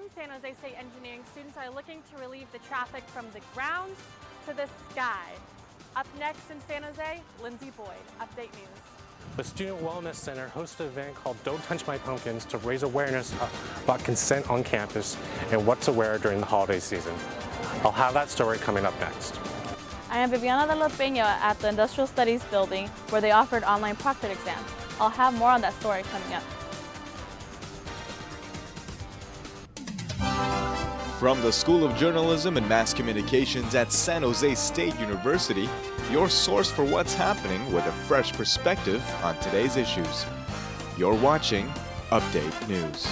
Some San Jose State engineering students are looking to relieve the traffic from the ground to the sky. Up next in San Jose, Lindsay Boyd, Update News. The Student Wellness Center hosted an event called Don't Touch My Pumpkins to raise awareness about consent on campus and what to wear during the holiday season. I'll have that story coming up next. I am Viviana de la Peña at the Industrial Studies building where they offered online proctored exams. I'll have more on that story coming up. From the School of Journalism and Mass Communications at San Jose State University, your source for what's happening with a fresh perspective on today's issues. You're watching Update News.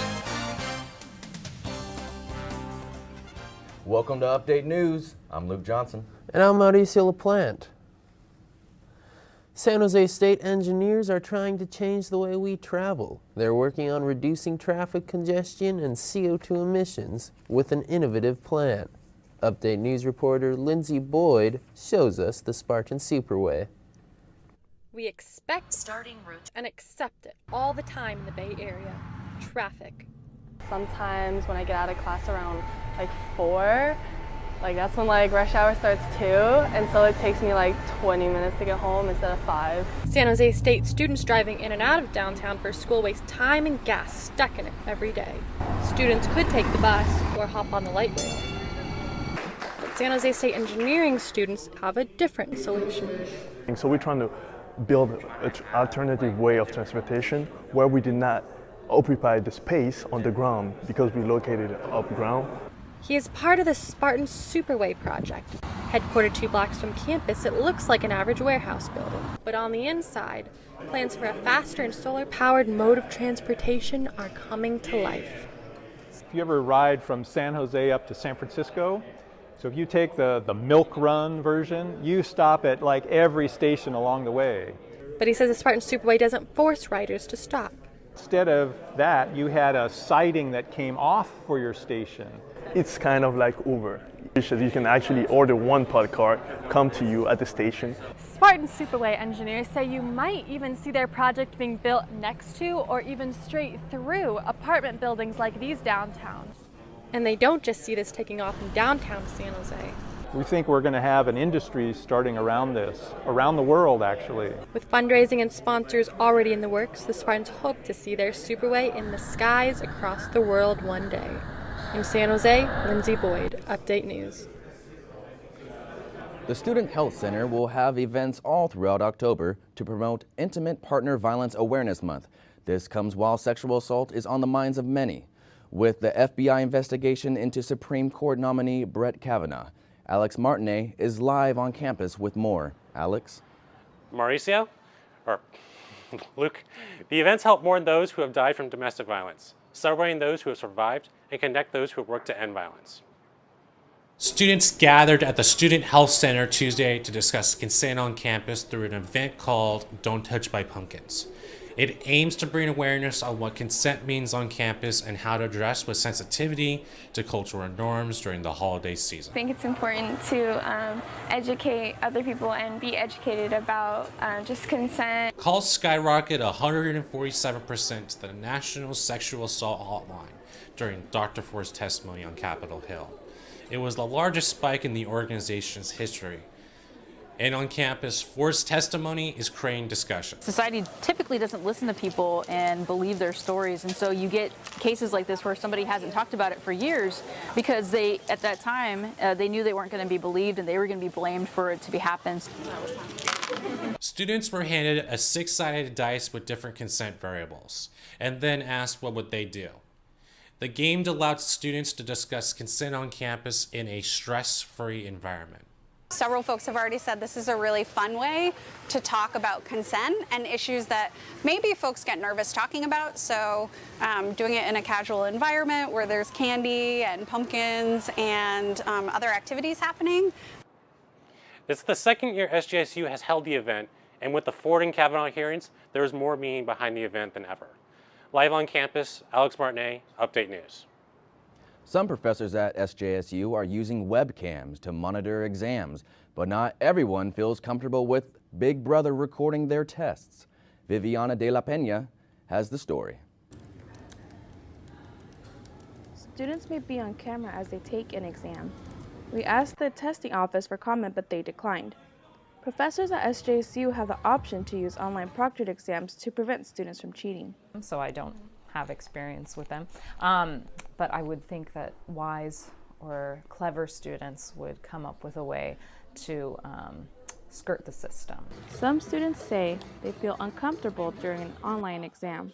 Welcome to Update News. I'm Luke Johnson. And I'm Mauricio LaPlante. San Jose State engineers are trying to change the way we travel. They're working on reducing traffic congestion and CO2 emissions with an innovative plan. Update News reporter Lindsay Boyd shows us the Spartan Superway. We expect starting route and accept it all the time in the Bay Area. Traffic. Sometimes when I get out of class around 4, that's when rush hour starts too, and so it takes me 20 minutes to get home instead of 5. San Jose State students driving in and out of downtown for school waste time and gas stuck in it every day. Students could take the bus or hop on the light rail. But San Jose State engineering students have a different solution. So we're trying to build an alternative way of transportation where we did not occupy the space on the ground because we located it up ground. He is part of the Spartan Superway project. Headquartered 2 blocks from campus, it looks like an average warehouse building. But on the inside, plans for a faster and solar-powered mode of transportation are coming to life. If you ever ride from San Jose up to San Francisco, so if you take the Milk Run version, you stop at every station along the way. But he says the Spartan Superway doesn't force riders to stop. Instead of that, you had a siding that came off for your station. It's kind of like Uber. You can actually order one pod car, come to you at the station. Spartan Superway engineers say you might even see their project being built next to or even straight through apartment buildings like these downtown. And they don't just see this taking off in downtown San Jose. We think we're going to have an industry starting around this, around the world actually. With fundraising and sponsors already in the works, the Spartans hope to see their Superway in the skies across the world one day. In San Jose, Lindsay Boyd, Update News. The Student Health Center will have events all throughout October to promote Intimate Partner Violence Awareness Month. This comes while sexual assault is on the minds of many. With the FBI investigation into Supreme Court nominee Brett Kavanaugh, Alex Martinet is live on campus with more. Alex? Mauricio? Or Luke? The events help mourn those who have died from domestic violence, celebrating those who have survived, and connect those who have worked to end violence. Students gathered at the Student Health Center Tuesday to discuss consent on campus through an event called Don't Touch My Pumpkins. It aims to bring awareness on what consent means on campus and how to address with sensitivity to cultural norms during the holiday season. I think it's important to educate other people and be educated about just consent. Calls skyrocketed 147% to the National Sexual Assault Hotline during Dr. Ford's testimony on Capitol Hill. It was the largest spike in the organization's history. And on campus, Ford's testimony is creating discussion. Society typically doesn't listen to people and believe their stories, and so you get cases like this where somebody hasn't talked about it for years because they, at that time, they knew they weren't going to be believed and they were going to be blamed for it to be happened. Students were handed a 6-sided dice with different consent variables and then asked what would they do. The game allowed students to discuss consent on campus in a stress-free environment. Several folks have already said this is a really fun way to talk about consent and issues that maybe folks get nervous talking about, so doing it in a casual environment where there's candy and pumpkins and other activities happening. It's the second year SJSU has held the event, and with the Ford and Kavanaugh hearings, there's more meaning behind the event than ever. Live on campus, Alex Martinet, Update News. Some professors at SJSU are using webcams to monitor exams, but not everyone feels comfortable with Big Brother recording their tests. Viviana de la Peña has the story. students may be on camera as they take an exam. We asked the testing office for comment, but they declined. Professors at SJSU have the option to use online proctored exams to prevent students from cheating. So I don't have experience with them, but I would think that wise or clever students would come up with a way to skirt the system. Some students say they feel uncomfortable during an online exam.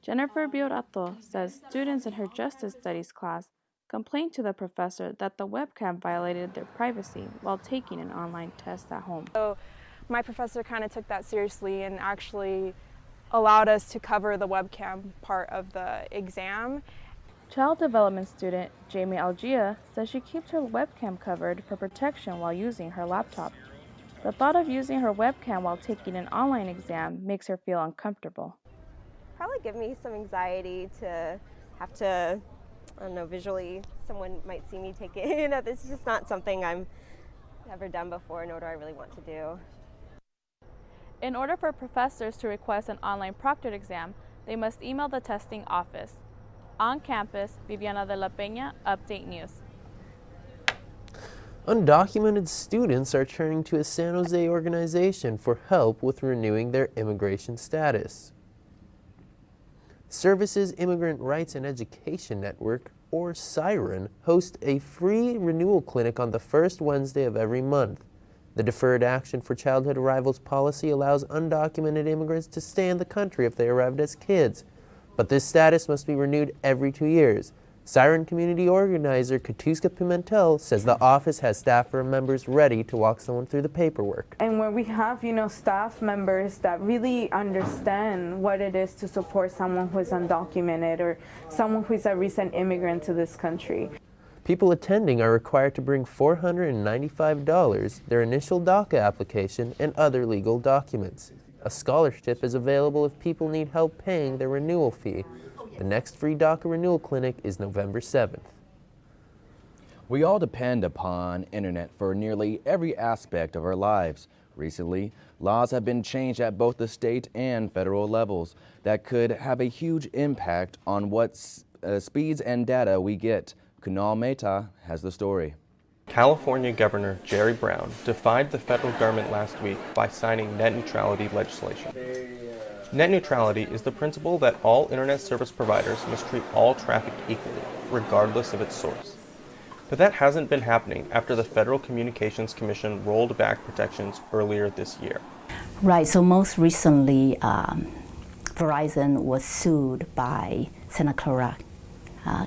Jennifer Biorato says students in her Justice Studies class complained to the professor that the webcam violated their privacy while taking an online test at home. So my professor kind of took that seriously and actually allowed us to cover the webcam part of the exam. Child development student Jamie Algia says she keeps her webcam covered for protection while using her laptop. The thought of using her webcam while taking an online exam makes her feel uncomfortable. Probably give me some anxiety to have to, I don't know, visually someone might see me take it. You know, this is just not something I've ever done before, nor do I really want to do. In order for professors to request an online proctored exam, they must email the testing office. On campus, Viviana de la Peña, Update News. Undocumented students are turning to a San Jose organization for help with renewing their immigration status. Services Immigrant Rights and Education Network, or SIREN, hosts a free renewal clinic on the first Wednesday of every month. The Deferred Action for Childhood Arrivals policy allows undocumented immigrants to stay in the country if they arrived as kids, but this status must be renewed every 2 years. Siren community organizer Katuska Pimentel says the office has staff members ready to walk someone through the paperwork. And where we have, staff members that really understand what it is to support someone who is undocumented or someone who is a recent immigrant to this country. People attending are required to bring $495, their initial DACA application, and other legal documents. A scholarship is available if people need help paying their renewal fee. The next free DACA renewal clinic is November 7th. We all depend upon internet for nearly every aspect of our lives. Recently, laws have been changed at both the state and federal levels that could have a huge impact on what speeds and data we get. Kunal Mehta has the story. California Governor Jerry Brown defied the federal government last week by signing net neutrality legislation. Net neutrality is the principle that all internet service providers must treat all traffic equally, regardless of its source. But that hasn't been happening after the Federal Communications Commission rolled back protections earlier this year. Right, so most recently, Verizon was sued by Santa Clara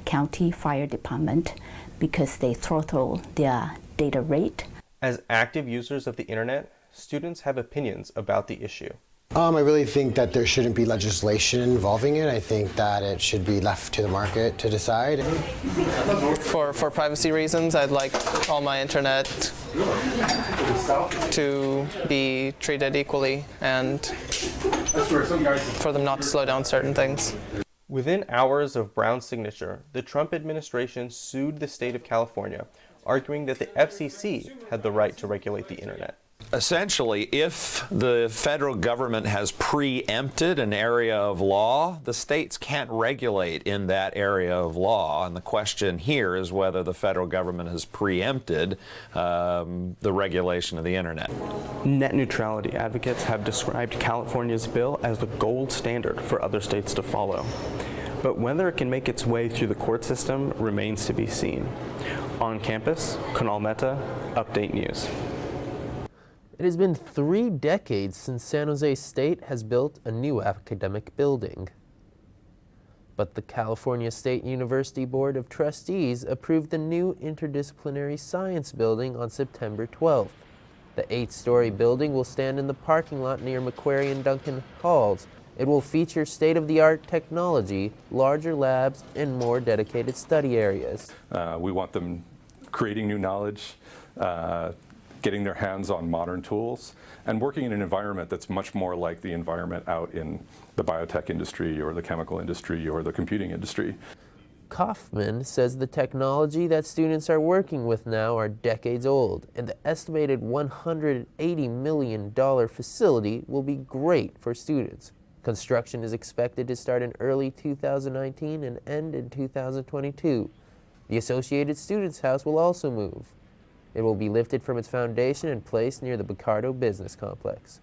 County Fire Department because they throttled their data rate. As active users of the internet, students have opinions about the issue. I really think that there shouldn't be legislation involving it. I think that it should be left to the market to decide. For privacy reasons, I'd like all my internet to be treated equally and for them not to slow down certain things. Within hours of Brown's signature, the Trump administration sued the state of California, arguing that the FCC had the right to regulate the internet. Essentially, if the federal government has preempted an area of law, the states can't regulate in that area of law. And the question here is whether the federal government has preempted the regulation of the internet. Net neutrality advocates have described California's bill as the gold standard for other states to follow. But whether it can make its way through the court system remains to be seen. On campus, Kunal Mehta, Update News. It has been 3 decades since San Jose State has built a new academic building. But the California State University Board of Trustees approved the new interdisciplinary science building on September 12th. The 8-story building will stand in the parking lot near Macquarie and Duncan Halls. It will feature state-of-the-art technology, larger labs, and more dedicated study areas. We want them creating new knowledge, getting their hands on modern tools, and working in an environment that's much more like the environment out in the biotech industry or the chemical industry or the computing industry. Kaufman says the technology that students are working with now are decades old, and the estimated $180 million facility will be great for students. Construction is expected to start in early 2019 and end in 2022. The Associated Students House will also move. It will be lifted from its foundation and placed near the Picardo Business Complex.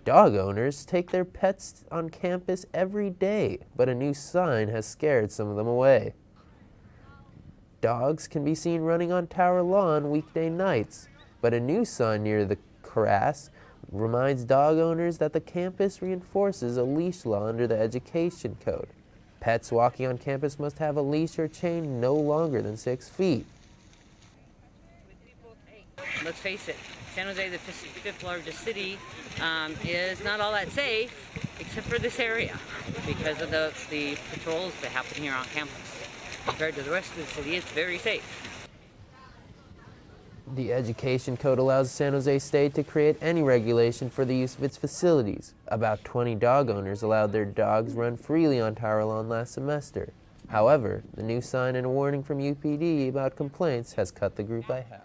Dog owners take their pets on campus every day, but a new sign has scared some of them away. Dogs can be seen running on Tower Lawn weekday nights, but a new sign near the Crass reminds dog owners that the campus reinforces a leash law under the Education Code. Pets walking on campus must have a leash or chain no longer than 6 feet. Let's face it, San Jose, the fifth largest city, is not all that safe, except for this area, because of the patrols that happen here on campus. Compared to the rest of the city, it's very safe. The Education Code allows San Jose State to create any regulation for the use of its facilities. About 20 dog owners allowed their dogs run freely on Tower Lawn last semester. However, the new sign and a warning from UPD about complaints has cut the group by half.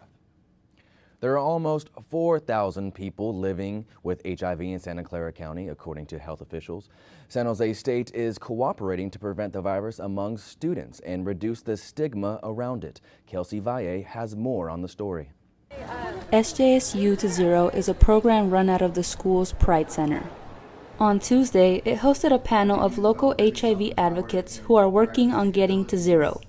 There are almost 4,000 people living with HIV in Santa Clara County, according to health officials. San Jose State is cooperating to prevent the virus among students and reduce the stigma around it. Kelsey Valle has more on the story. SJSU to Zero is a program run out of the school's Pride Center. On Tuesday, it hosted a panel of local HIV advocates who are working on getting to zero.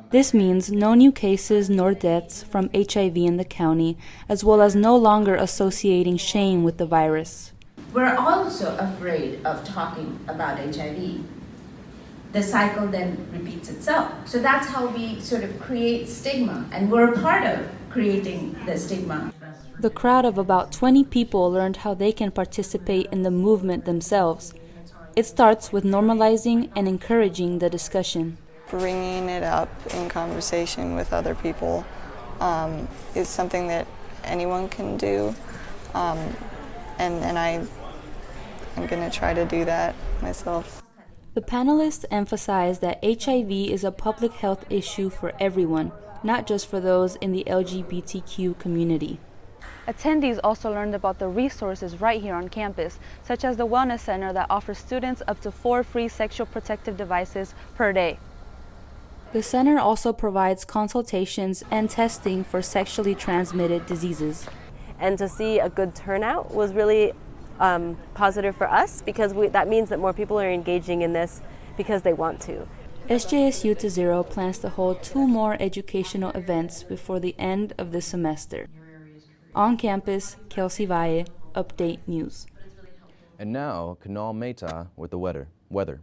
This means no new cases nor deaths from HIV in the county, as well as no longer associating shame with the virus. We're also afraid of talking about HIV. The cycle then repeats itself. So that's how we sort of create stigma, and we're a part of creating the stigma. The crowd of about 20 people learned how they can participate in the movement themselves. It starts with normalizing and encouraging the discussion. Bringing it up in conversation with other people is something that anyone can do, and I'm going to try to do that myself. The panelists emphasized that HIV is a public health issue for everyone, not just for those in the LGBTQ community. Attendees also learned about the resources right here on campus, such as the Wellness Center that offers students up to 4 free sexual protective devices per day. The center also provides consultations and testing for sexually transmitted diseases. And to see a good turnout was really positive for us, because that means that more people are engaging in this because they want to. SJSU to Zero plans to hold 2 more educational events before the end of the semester. On campus, Kelsey Valle, Update News. And now, Kunal Mehta with the weather.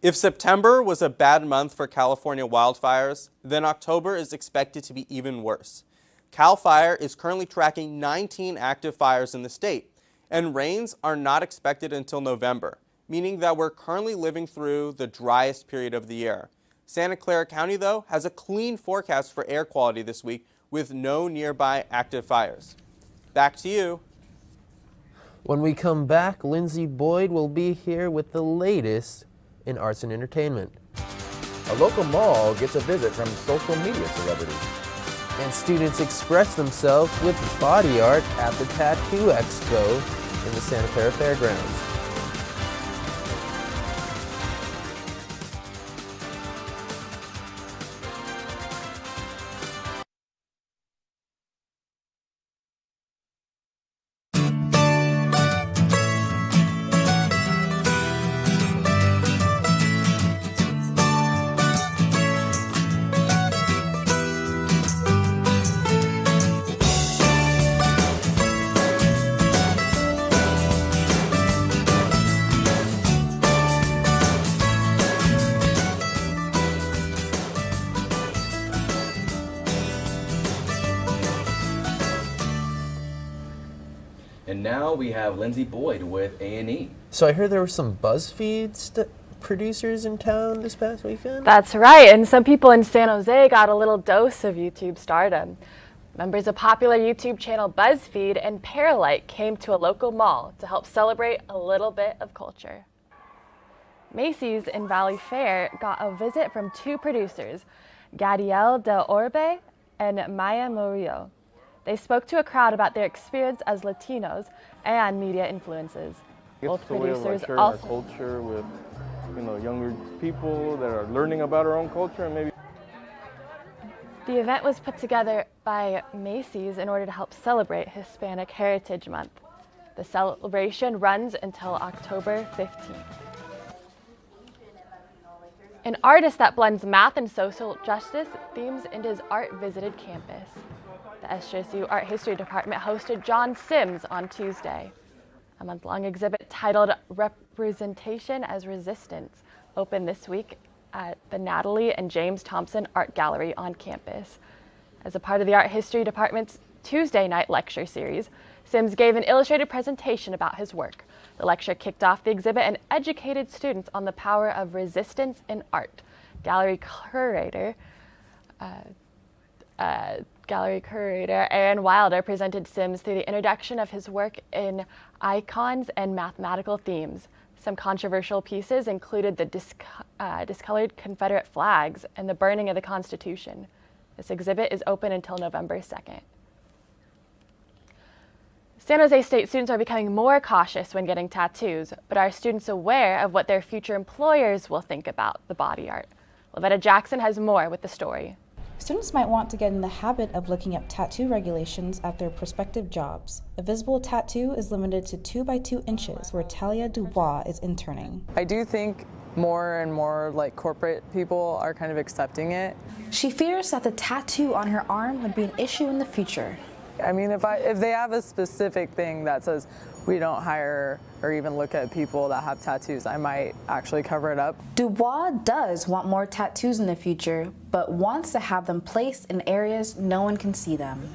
If September was a bad month for California wildfires, then October is expected to be even worse. CAL FIRE is currently tracking 19 active fires in the state, and rains are not expected until November, meaning that we're currently living through the driest period of the year. Santa Clara County, though, has a clean forecast for air quality this week with no nearby active fires. Back to you. When we come back, Lindsay Boyd will be here with the latest in arts and entertainment. A local mall gets a visit from social media celebrities. And students express themselves with body art at the Tattoo Expo in the Santa Clara Fairgrounds. And now we have Lindsay Boyd with A&E. So I heard there were some BuzzFeed producers in town this past weekend? That's right, and some people in San Jose got a little dose of YouTube stardom. Members of popular YouTube channel BuzzFeed and Paralight came to a local mall to help celebrate a little bit of culture. Macy's in Valley Fair got a visit from 2 producers, Gadiel Del Orbe and Maya Murillo. They spoke to a crowd about their experience as Latinos and media influences. Both producers also our culture with younger people that are learning about our own culture and maybe. The event was put together by Macy's in order to help celebrate Hispanic Heritage Month. The celebration runs until October 15th. An artist that blends math and social justice themes into his art visited campus. The SJSU Art History Department hosted John Sims on Tuesday. A month-long exhibit titled Representation as Resistance opened this week at the Natalie and James Thompson Art Gallery on campus. As a part of the Art History Department's Tuesday night lecture series, Sims gave an illustrated presentation about his work. The lecture kicked off the exhibit and educated students on the power of resistance in art. Gallery curator Aaron Wilder presented Sims through the introduction of his work in icons and mathematical themes. Some controversial pieces included the discolored Confederate flags and the burning of the Constitution. This exhibit is open until November 2nd. San Jose State students are becoming more cautious when getting tattoos, but are students aware of what their future employers will think about the body art? Lavetta Jackson has more with the story. Students might want to get in the habit of looking up tattoo regulations at their prospective jobs. A visible tattoo is limited to 2 by 2 inches, where Talia Dubois is interning. I do think more and more corporate people are kind of accepting it. She fears that the tattoo on her arm would be an issue in the future. I mean, if they have a specific thing that says we don't hire or even look at people that have tattoos, I might actually cover it up. Dubois does want more tattoos in the future, but wants to have them placed in areas no one can see them.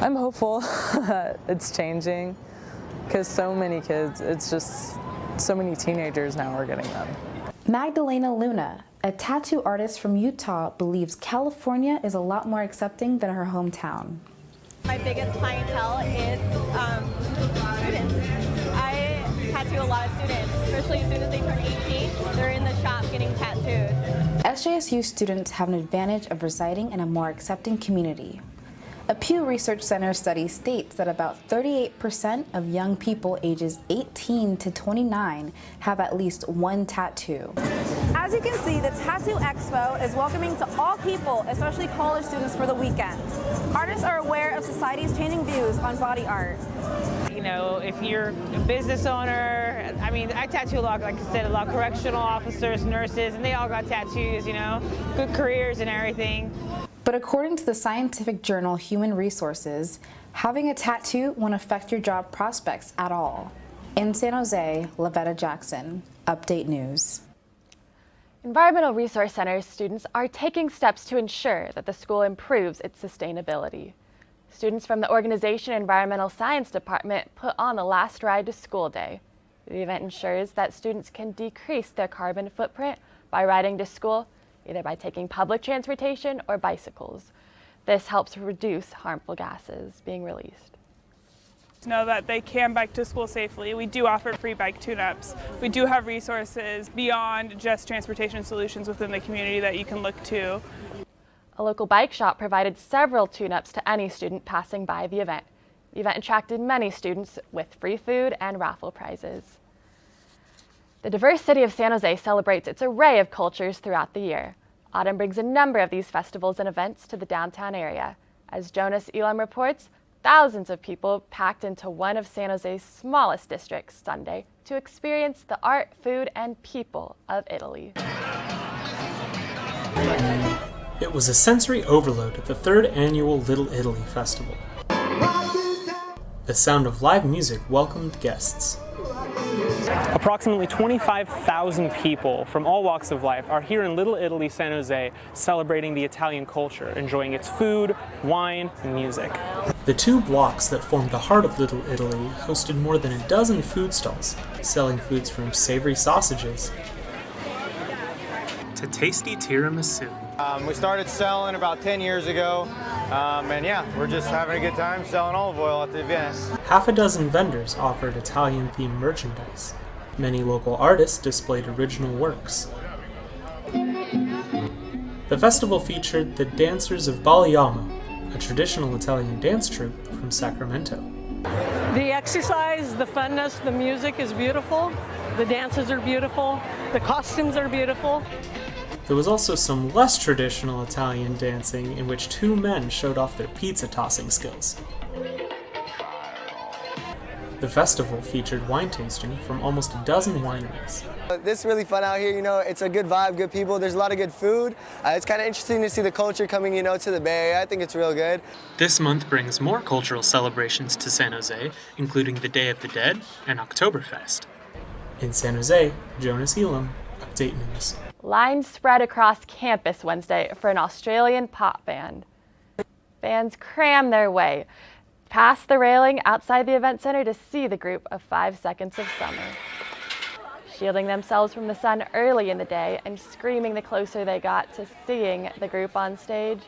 I'm hopeful that it's changing because so many kids, it's just so many teenagers now are getting them. Magdalena Luna, a tattoo artist from Utah, believes California is a lot more accepting than her hometown. My biggest clientele is students. I tattoo a lot of students, especially as soon as they turn 18, they're in the shop getting tattooed. SJSU students have an advantage of residing in a more accepting community. A Pew Research Center study states that about 38% of young people ages 18 to 29 have at least one tattoo. As you can see, the Tattoo Expo is welcoming to all people, especially college students, for the weekend. Artists are aware of society's changing views on body art. You know, if you're a business owner, I mean, I tattoo a lot, like I said, a lot of correctional officers, nurses, and they all got tattoos, you know, good careers and everything. But according to the scientific journal Human Resources, having a tattoo won't affect your job prospects at all. In San Jose, Lavetta Jackson, Update News. Environmental Resource Center students are taking steps to ensure that the school improves its sustainability. Students from the organization Environmental Science Department put on the Last Ride to School Day. The event ensures that students can decrease their carbon footprint by riding to school, either by taking public transportation or bicycles. This helps reduce harmful gases being released. Know that they can bike to school safely. We do offer free bike tune-ups. We do have resources beyond just transportation solutions within the community that you can look to. A local bike shop provided several tune-ups to any student passing by the event. The event attracted many students with free food and raffle prizes. The diverse city of San Jose celebrates its array of cultures throughout the year. Autumn brings a number of these festivals and events to the downtown area. As Jonas Elam reports, thousands of people packed into one of San Jose's smallest districts Sunday to experience the art, food, and people of Italy. It was a sensory overload at the 3rd annual Little Italy Festival. The sound of live music welcomed guests. Approximately 25,000 people from all walks of life are here in Little Italy, San Jose, celebrating the Italian culture, enjoying its food, wine, and music. The 2 blocks that formed the heart of Little Italy hosted more than a dozen food stalls, selling foods from savory sausages to tasty tiramisu. We started selling about 10 years ago, and yeah, we're just having a good time selling olive oil at the event. Half a dozen vendors offered Italian-themed merchandise. Many local artists displayed original works. The festival featured the Dancers of Balliamo, a traditional Italian dance troupe from Sacramento. The exercise, the funness, the music is beautiful. The dancers are beautiful. The costumes are beautiful. There was also some less traditional Italian dancing in which two men showed off their pizza tossing skills. The festival featured wine tasting from almost a dozen wineries. This is really fun out here, it's a good vibe, good people, there's a lot of good food. It's kind of interesting to see the culture coming, to the Bay Area. I think it's real good. This month brings more cultural celebrations to San Jose, including the Day of the Dead and Oktoberfest. In San Jose, Jonas Elam, Update News. Lines spread across campus Wednesday for an Australian pop band. Fans cram their way past the railing outside the event center to see the group of 5 Seconds of Summer. Shielding themselves from the sun early in the day and screaming the closer they got to seeing the group on stage,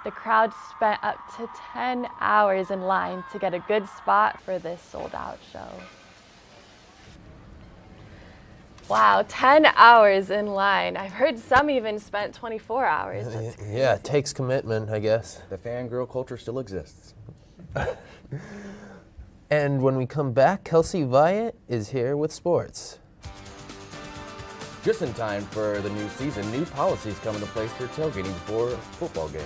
the crowd spent up to 10 hours in line to get a good spot for this sold-out show. Wow, 10 hours in line. I've heard some even spent 24 hours. Yeah, it takes commitment, I guess. The fangirl culture still exists. And when we come back, Kelsey Vyatt is here with sports. Just in time for the new season, new policies come into place for tailgating before football games.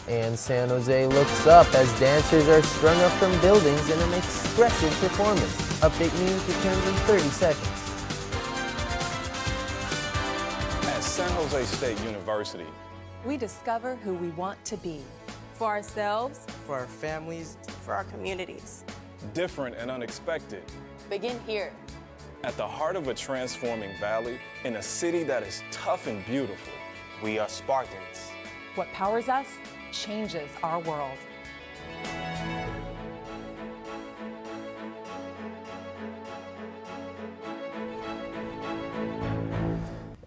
And San Jose looks up as dancers are strung up from buildings in an expressive performance. Update News returns in 30 seconds. At San Jose State University, we discover who we want to be. For ourselves, for our families, for our communities. Different and unexpected. Begin here. At the heart of a transforming valley, in a city that is tough and beautiful. We are Spartans. What powers us changes our world.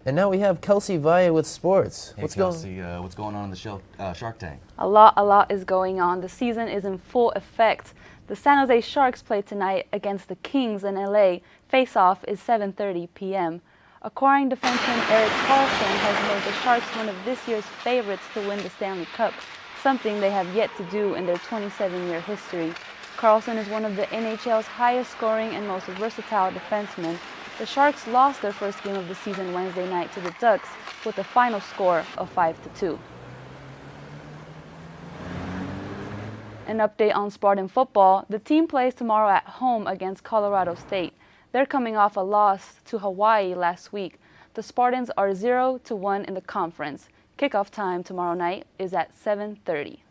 And now we have Kelsey Vyatt with sports. Hey, what's going on in the show, Shark Tank? A lot is going on. The season is in full effect. The San Jose Sharks play tonight against the Kings in LA. Face-off is 7:30 p.m. Acquiring defenseman Erik Karlsson has made the Sharks one of this year's favorites to win the Stanley Cup, something they have yet to do in their 27-year history. Karlsson is one of the NHL's highest scoring and most versatile defensemen. The Sharks lost their first game of the season Wednesday night to the Ducks with a final score of 5-2. An update on Spartan football. The team plays tomorrow at home against Colorado State. They're coming off a loss to Hawaii last week. The Spartans are 0-1 in the conference. Kickoff time tomorrow night is at 7:30.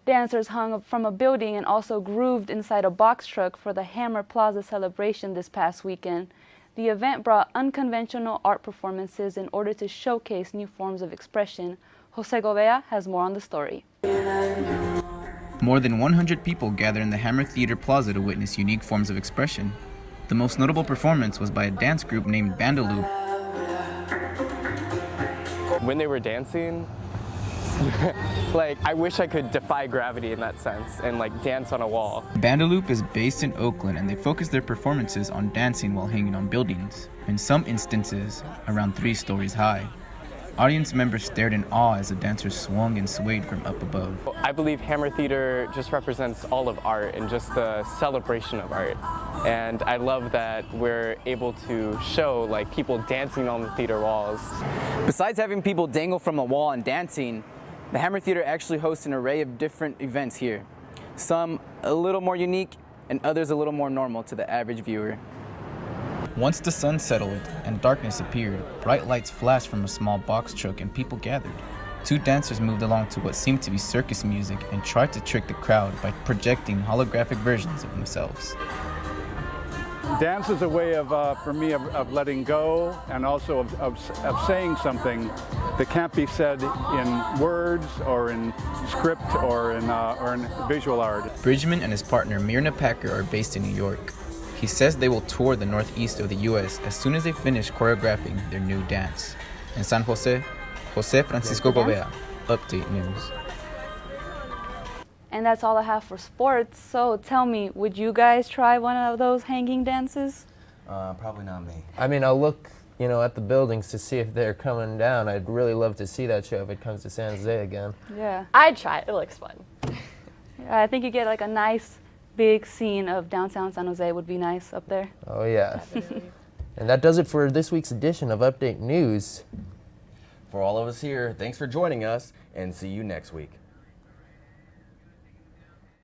Dancers hung from a building and also grooved inside a box truck for the Hammer Plaza celebration this past weekend. The event brought unconventional art performances in order to showcase new forms of expression. Jose Gobea has more on the story. More than 100 people gathered in the Hammer Theater Plaza to witness unique forms of expression. The most notable performance was by a dance group named Bandaloop. When they were dancing, I wish I could defy gravity in that sense and dance on a wall. Bandaloop is based in Oakland and they focus their performances on dancing while hanging on buildings, in some instances around 3 stories high. Audience members stared in awe as the dancers swung and swayed from up above. I believe Hammer Theater just represents all of art and just the celebration of art. And I love that we're able to show people dancing on the theater walls. Besides having people dangle from a wall and dancing, the Hammer Theater actually hosts an array of different events here. Some a little more unique and others a little more normal to the average viewer. Once the sun settled and darkness appeared, bright lights flashed from a small box truck and people gathered. 2 dancers moved along to what seemed to be circus music and tried to trick the crowd by projecting holographic versions of themselves. Dance is a way for me, of letting go and also of saying something that can't be said in words or in script or in visual art. Bridgman and his partner Mirna Packer are based in New York. He says they will tour the northeast of the U.S. as soon as they finish choreographing their new dance. In San Jose, Jose Francisco Gobea, Update News. And that's all I have for sports. So tell me, would you guys try one of those hanging dances? Probably not me. I mean, I'll look, at the buildings to see if they're coming down. I'd really love to see that show if it comes to San Jose again. Yeah. I'd try it. It looks fun. I think you get a nice big scene of downtown San Jose would be nice up there. Oh yeah. And that does it for this week's edition of Update News. For all of us here, thanks for joining us, and see you next week.